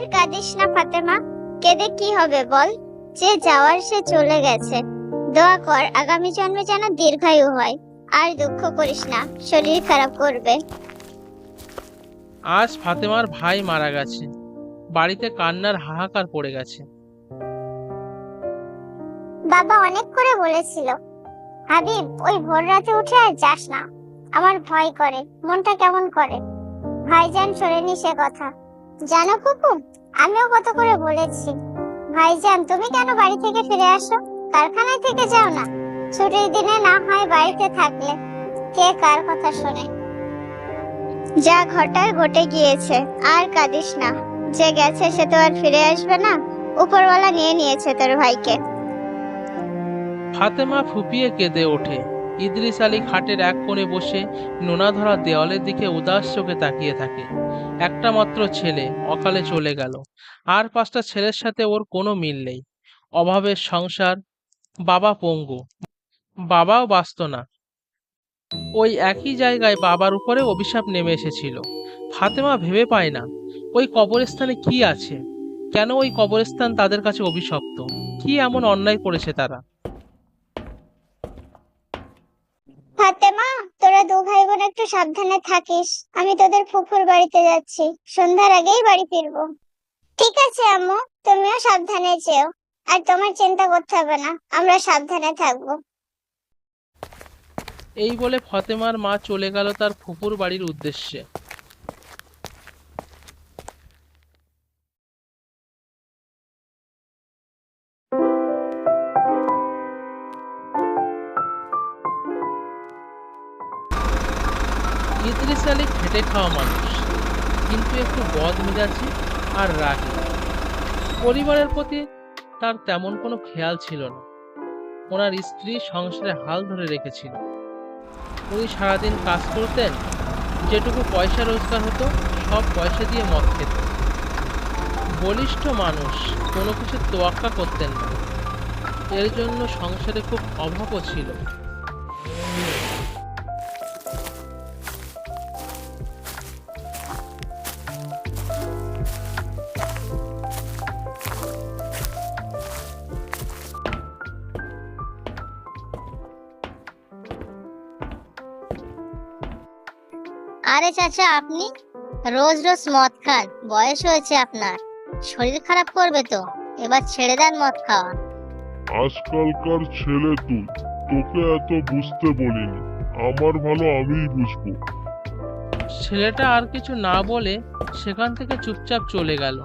আর কাঁদিস না ফাতেমা, কেঁদে কি হবে বল? যে যাওয়ার সে চলে গেছে। দোয়া কর আগামী জন্মে যেন দীর্ঘায়ু হয়। আর দুঃখ করিস না, শরীর খারাপ করবে। আজ ফাতেমার ভাই মারা গেছে। বাড়িতে কান্নার হাহাকার পড়ে গেছে। বাবা অনেক করে বলেছিল, হাবিব ওই ভোর রাতে উঠে আর যাস না, আমার ভয় করে, মনটা কেমন করে। ভাইজান শোনেনি সে কথা। জানো কুকু, আমিও কত করে বলেছি, ভাইজান তুমি কেন বাড়ি থেকে ফিরে আসো, কারখানায় থেকে যাও না, ছুটির দিনে না হয় বাড়িতে থাকলে। কে কার কথা শোনে। যা ঘটার ঘটে গিয়েছে, আর কাঁদিস না। যে গেছে সে তো আর ফিরে আসবে না, উপরওয়ালা নিয়ে নিয়েছে তোর ভাইকে। ফাতেমা ফুপিয়ে কেঁদে ওঠে। ইদ্রিস আলী খাটের এক কোণে বসে নোনা ধরা দেওয়ালের দিকে উদাস চোখে তাকিয়ে থাকে। একটা মাত্র ছেলে অকালে চলে গেল, আর 5টা ছেলের সাথে ওর কোনো মিল নেই। অভাবের সংসার, বাবা পঙ্গু, বাবাও বাঁচত না। ওই একই জায়গায় বাবার উপরে অভিশাপ নেমে এসেছিল। ফাতেমা ভেবে পায় না ওই কবরস্থানে কি আছে, কেন ওই কবরস্থান তাদের কাছে অভিশপ্ত, কি এমন অন্যায় করেছে তারা। ফাতেমা, তোরা দু ভাই বোন একটু সাবধানে থাকিস, আমি তোদের ফুফুর বাড়িতে যাচ্ছি, সন্ধ্যার আগেই বাড়ি ফিরবো। ঠিক আছে আম্মু, তুমিও সাবধানে যেও। আর তোমার চিন্তা করতে হবে না, আমরা সাবধানে থাকবো। এই বলে ফতেমার মা চলে গেল তার ফুফুর বাড়ির উদ্দেশ্যে। ইদ্রিস আলী খেটে খাওয়া মানুষ, কিন্তু একটু বদ মেজাজি আর রাগী। পরিবারের প্রতি তার তেমন কোনো খেয়াল ছিল না। ওনার স্ত্রী সংসারে হাল ধরে রেখেছিল। উনি সারাদিন কাজ করতেন, যেটুকু পয়সা রোজগার হতো সব পয়সা দিয়ে মদ খেতেন। বলিষ্ঠ মানুষ, কোনো কিছু তোয়াক্কা করতেন না। এর জন্য সংসারে খুব অভাবও ছিল। আরে চাচা, আপনি রোজ রোজ মদ খান, বয়স হয়েছে আপনার, শরীর খারাপ করবে তো, এবার ছেড়ে দেন মদ খাওয়া। আজকালকার ছেলে তুই, তোকে এত বুঝতে বলিনি, আমার ভালো আমিই বুঝবো। ছেলেটা আর কিছু না বলে সেখান থেকে চুপচাপ চলে গেল।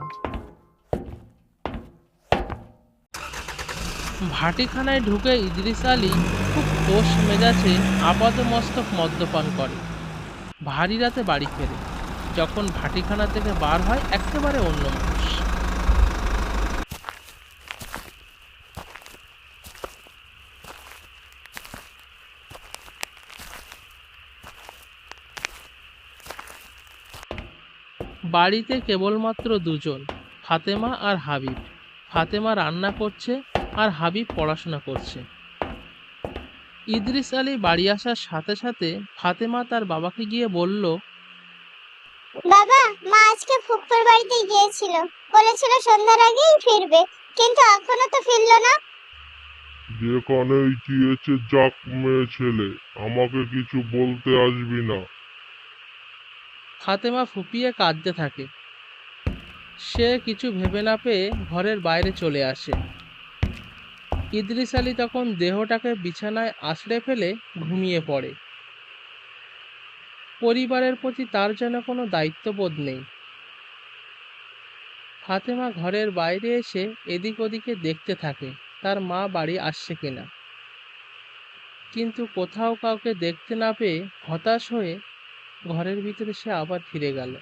ভাটিখানায় ঢুকে ইদ্রিস আলী খুব খোশ মেজাজে আপাদমস্তক মদ্যপান করে। ভারী রাতে বাড়ি ফেরে। যখন ভাটিখানা থেকে বার হয় একেবারে অন্য মানুষ। বাড়িতে কেবলমাত্র দুজন, ফাতেমা আর হাবিব। ফাতেমা রান্না করছে আর হাবিব পড়াশোনা করছে। ইদ্রিস আলী বাড়ি আসার সাথে সাথে ফাতেমা তার বাবাকে গিয়ে বলল, বাবা, মা আজকে ফুফুর বাড়িতে গিয়েছিল, বলেছিল সন্ধ্যার আগেই ফিরবে, কিন্তু এখনো তো ফিরলো না। যেখানেই গিয়েছে যাক মেয়ে ছেলে, আমাকে কিছু বলতে আসবি না। ফাতেমা ফুপিয়ে কাঁদতে থাকে। সে কিছু ভেবে না পেয়ে ঘরের বাইরে চলে আসে। ইদ্রিস আলী তখন দেহটাকে বিছানায় আছড়ে ফেলে ঘুমিয়ে পড়ে। পরিবারের প্রতি তার যেন কোনো দায়িত্ববোধ নেই। ফাতেমা ঘরের বাইরে এসে এদিক ওদিকে দেখতে থাকে তার মা বাড়ি আসছে কিনা, কিন্তু কোথাও কাউকে দেখতে না পেয়ে হতাশ হয়ে ঘরের ভিতরে সে আবার ফিরে গেল।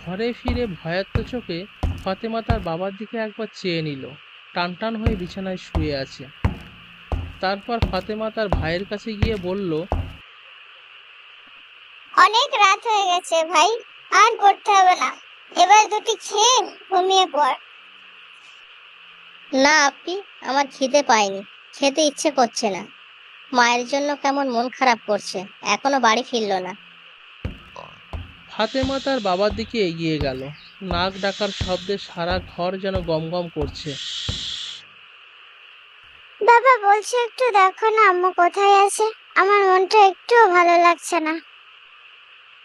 ঘরে ফিরে ভয়ার্ত চোখে ফাতেমা তার বাবার দিকে একবার চেয়ে নিল। টানটান হয়ে বিছানায় শুয়ে আছে। তারপর ফাতেমা তার ভাইয়ের কাছে গিয়ে বলল, অনেক রাত হয়ে গেছে ভাই, আর পড়তে হবে না, এবার দুটি খেয়ে ঘুমিয়ে পড়। না আপি, আমার খিদে পায়নি, খেতে ইচ্ছে করছে না। মায়ের জন্য কেমন মন খারাপ করছে, এখনো বাড়ি ফিরলো না। ফাতেমা তার বাবার দিকে এগিয়ে গেল। নাক ডাকার শব্দে সারা ঘর যেন গমগম করছে। বাবা বলছে একটু দেখো না আম্মু কোথায় আছে, আমার মনটা একটুও ভালো লাগছে না।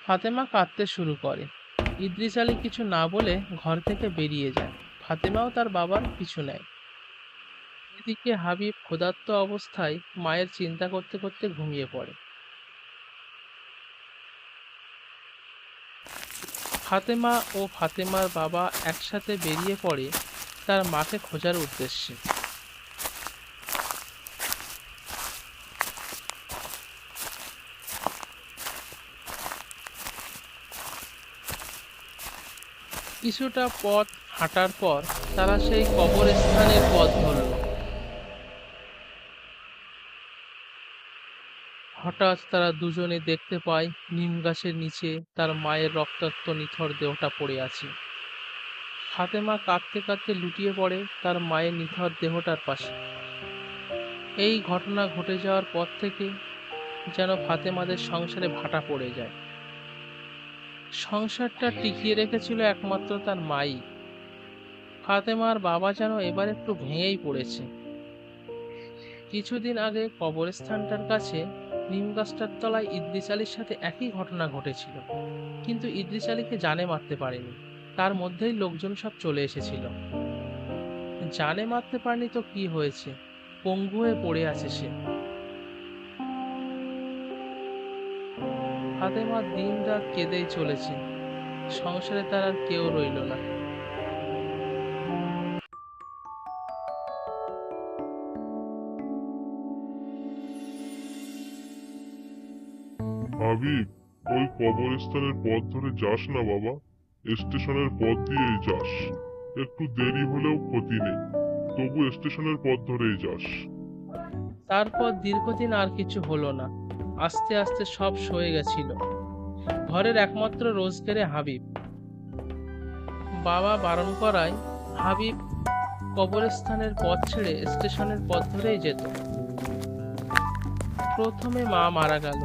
ফাতেমা কাঁদতে শুরু করে। ইদ্রিস আলী কিছু না বলে ঘর থেকে বেরিয়ে যায়। ফাতেমাও তার বাবার পিছু নেয়। এদিকে হাবিব ক্ষুধার্ত অবস্থায় মায়ের চিন্তা করতে করতে ঘুমিয়ে পড়ে। ফাতেমা ও ফাতেমার বাবা একসাথে বেরিয়ে পড়ে তার মাকে খোঁজার উদ্দেশ্যে। কিছুটা পথ হাঁটার পর তারা সেই কবরস্থানের পথ ধরল। হঠাৎ তারা দুজনে দেখতে পায় নিম গাছের নিচে তার মায়ের রক্তাক্ত নিথর দেহটা পড়ে আছে। ফাতেমা কাঁদতে কাঁদতে লুটিয়ে পড়ে তার মায়ের নিথর দেহটার পাশে। এই ঘটনা ঘটে যাওয়ার পর থেকে যেন ফাতেমাদের সংসারে ভাটা পড়ে যায়। সংসারটা টিকিয়ে রেখেছিল একমাত্র তার মাই। ফাতেমার বাবা যেন এবার একটু ভেঙেই পড়েছে। কিছুদিন আগে কবরস্থানটার কাছে নিম গাছটার তলায় ইদ্রিস আলীর সাথে একই ঘটনা ঘটেছিল, কিন্তু ইদ্রিস আলীকে জানে মারতে পারেনি। তার মধ্যেই লোকজন সব চলে এসেছিল। জানে মারতে পারেনি তো কি হয়েছে, পঙ্গু হয়ে পড়ে আছে সে। ফাতেমা দিন রাত কেঁদেই চলেছে। সংসারে তার আর কেউ রইল না। হাবিব, ওই কবরস্থানের পথ ধরে যাস না বাবা, স্টেশনের পথ দিয়েই যাস। একটু দেরি হলেও ক্ষতি নেই, তবু স্টেশনের পথ ধরেই যাস। তারপর দীর্ঘদিন আর কিছু হলো না। আস্তে আস্তে সব সয়ে গেছিল। ঘরের একমাত্র রোজগারে হাবিব। বাবা বারণ করায় হাবিব কবরস্থানের পথ ছেড়ে স্টেশনের পথ ধরেই যেত। প্রথমে মা মারা গেল,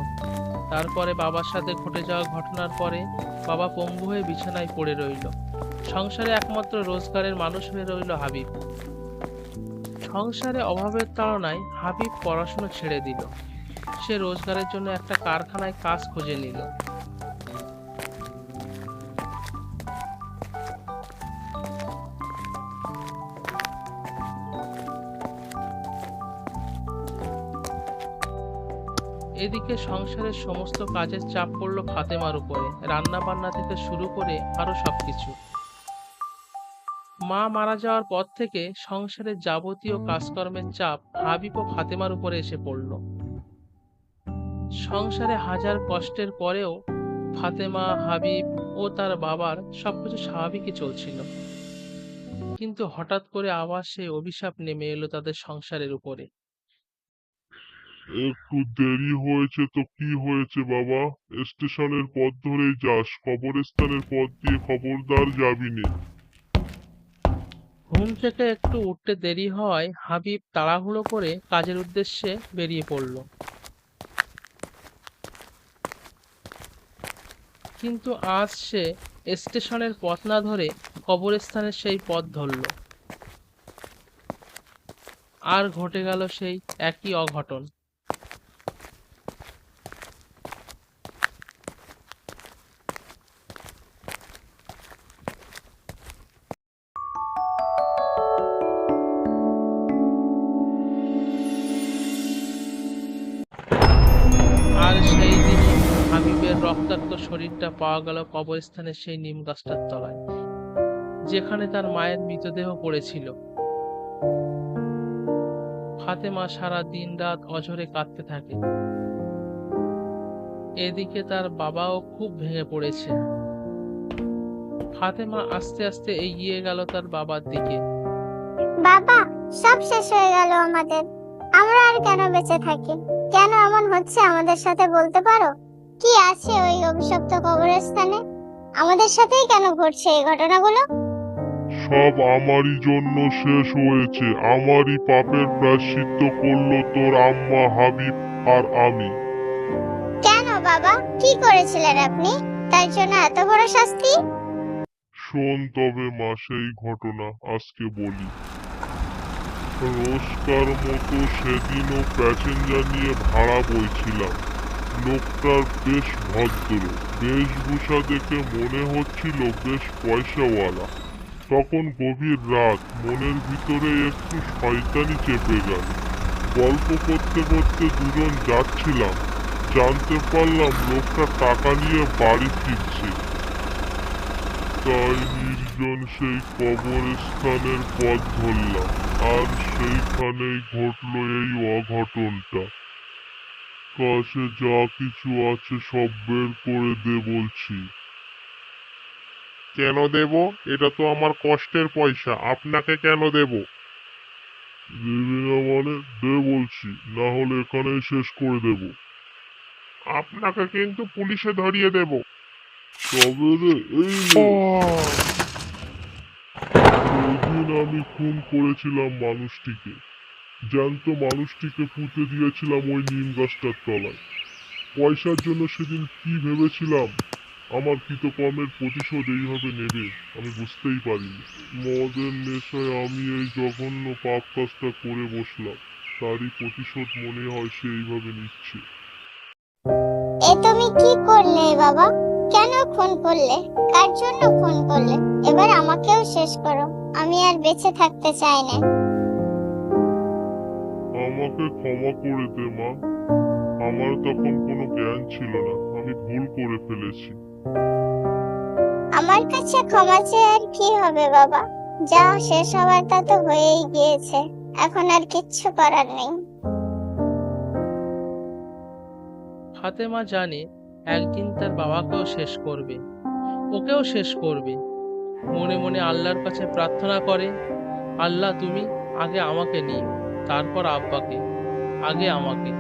তারপরে বাবার সাথে ঘটে যাওয়া ঘটনার পরে বাবা পঙ্গু হয়ে বিছানায় পড়ে রইল। সংসারে একমাত্র রোজগারের মানুষ হয়ে রইল হাবিব। সংসারে অভাবের তাড়নায় হাবিব পড়াশোনা ছেড়ে দিল। সে রোজগারের জন্য একটা কারখানায় কাজ খুঁজে নিল। এদিকে সংসারের সমস্ত কাজের চাপ পড়ল ফাতেমার উপরে, রান্না বান্না থেকে শুরু করে আরো সবকিছু। মা মারা যাওয়ার পর থেকে সংসারের যাবতীয় কাজকর্মের চাপ হাবিব ও ফাতেমার উপরে এসে পড়ল। সংসারে হাজার কষ্টের পরেও ফাতেমা, হাবিব ও তার বাবার সবকিছু স্বাভাবিকই চলছিল, কিন্তু হঠাৎ করে আবার সেই অভিশাপ নেমে এলো তাদের সংসারের উপরে। একটু দেরি হয়েছে তো কি হয়েছে বাবা, স্টেশনের পথ ধরেই যাস, কবরস্থানের পথ দিয়ে খবরদার যাবি নে। ঘুম থেকে একটু উঠতে দেরি হওয়ায় হাবিব তাড়াহুড়ো করে কাজের উদ্দেশ্যে বেরিয়ে পড়ল। কিন্তু আজ সে স্টেশনের পথ না ধরে কবরস্থানের সেই পথ ধরল। আর ঘটে গেল সেই একই অঘটন। আর সেই দিনই হাবিবের রক্তাক্ত শরীরটা পাওয়া গেল কবরস্থানের সেই নিম গাছটার তলায়, যেখানে তার মায়ের মৃতদেহ পড়েছিল। ফাতেমা সারা দিন রাত অঝরে কাঁদতে থাকে। এদিকে তার বাবাও খুব ভেঙে পড়েছে। ফাতেমা আস্তে আস্তে এগিয়ে গেল তার বাবার দিকে। বাবা, সব শেষ হয়ে গেল আমাদের, আমরা আর কেন বেঁচে থাকি? কেন এমন হচ্ছে আমাদের সাথে বলতে পারো? কি আছে ওই অভিশপ্ত কবরস্থানে? আমাদের সাথেই কেন ঘটছে এই ঘটনাগুলো? সব আমারই জন্য শেষ হয়েছে, আমারই পাপের প্রায়শ্চিত্ত করলো তোর আম্মা হাবিব। আর আমি। কেন বাবা, কি করেছিলেন আপনি? তার জন্য এত বড় শাস্তি? শোন তবে মা সেই ঘটনা আজকে বলি। রোজকার মতো সেদিনও প্যাসেঞ্জার নিয়ে ভাড়া বইছিলাম। লোকটার বেশ ভদ্র, বেশভূষা দেখে মনে হচ্ছিল বেশ পয়সাওয়ালা। তখন গভীর রাত, মনের ভিতরে একটু শয়তানি চেপে গেল। গল্প করতে করতে দুজন যাচ্ছিলাম, জানতে পারলাম লোকটা টাকা নিয়ে বাড়ি ফিরছে। তাই নির্জন সেই কবরস্থানের পথ ধরলাম, আর সেইখানেই ঘটলো এই অঘটনটা। কাছে যা কিছু আছে সব বের করে দে বলছি। কেন দেব? এটা তো আমার কষ্টের পয়সা, আপনাকে কেন দেব? দিবি না মানে? দে বলছি, না হলে এখানেই শেষ করে দেব। আপনাকে কিন্তু পুলিশে ধরিয়ে দেব। তবে রে, এই নে। সেদিন আমি খুন করেছিলাম মানুষটিকে, জ্যান্ত মানুষটিকে পুঁতে দিয়েছিলাম ওই নিম গাছটার তলায়। পয়সার জন্য সেদিন কি ভেবেছিলাম আমার কৃতকর্মের প্রতিশোধ এইভাবে নেবে, আমি বুঝতেই পারিনি। মদের নেশায় আমি এই জঘন্য পাপ কাজটা করে বসলাম, তারই প্রতিশোধ মনে হয় সে এইভাবে নিচ্ছে। এ তুমি কি করলে বাবা? কেন খুন করলে? কার জন্য খুন করলে? এবার আমাকেও শেষ করো, আমি আর বেঁচে থাকতে চাই না। আমাকে ক্ষমা করে দে মা, আমার তখন কোনো জ্ঞান ছিল না, আমি ভুল করে ফেলেছি। আমার কাছে ক্ষমা চেয়ে আর কি হবে বাবা? যা শেষ হওয়ার তা তো হয়েই গিয়েছে, এখন আর কিচ্ছু করার নেই। ফাতেমা জানে একদিন তার বাবাকেও শেষ করবে, ওকেও শেষ করবে। মনে মনে আল্লাহর কাছে প্রার্থনা করে, আল্লাহ তুমি আগে আমাকে নিও, তারপর আব্বাকে, আগে আমাকে।